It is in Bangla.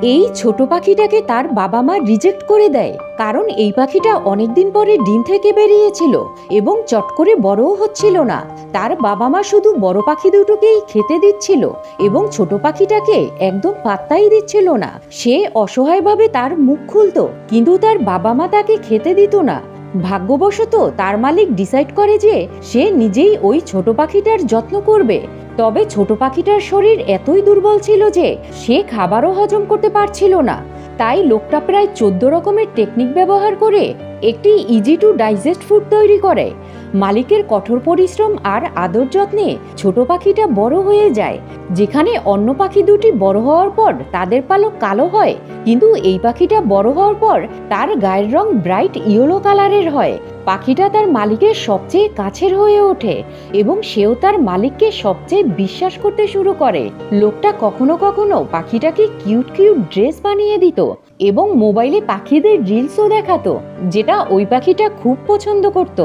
এই ছোট পাখিটাকে তার বাবা মা রিজেক্ট করে দেয়, কারণ এই পাখিটা অনেকদিন পরে ডিম থেকে বেরিয়েছিল এবং চট করে বড়ও হচ্ছিল না। তার বাবা মা শুধু বড় পাখি দুটোকেই খেতে দিচ্ছিল এবং ছোট পাখিটাকে একদম পাত্তাই দিচ্ছিল না। সে অসহায়ভাবে তার মুখ খুলতো, কিন্তু তার বাবা মা তাকে খেতে দিত না। ভাগ্যবশত তার মালিক ডিসাইড করে যে সে নিজেই ওই ছোট পাখিটার যত্ন করবে। তবে ছোট পাখিটার শরীর এতই দুর্বল ছিল যে সে খাবারও হজম করতে পারছিল না। তাই লোকটা প্রায় 14 রকমের টেকনিক ব্যবহার করে একটি ইজি টু ডাইজেস্ট ফুড তৈরি করে। মালিকের কঠোর পরিশ্রম আর আদর যত্নে ছোট পাখিটা বড় হয়ে যায়। যেখানে অন্য পাখি দুটি বড় হওয়ার পর তাদের পালক কালো হয়, কিন্তু এই পাখিটা বড় হওয়ার পর তার গায়ের রং ব্রাইট ইয়েলো কালারের হয়। পাখিটা তার মালিকের সবচেয়ে কাছের হয়ে ওঠে এবং সেও তার মালিককে সবচেয়ে বিশ্বাস করতে শুরু করে। লোকটা কখনো কখনো পাখিটাকে কিউট কিউট ড্রেস বানিয়ে দিত এবং মোবাইলে পাখিদের রিলসও দেখাতো, যেটা ওই পাখিটা খুব পছন্দ করত।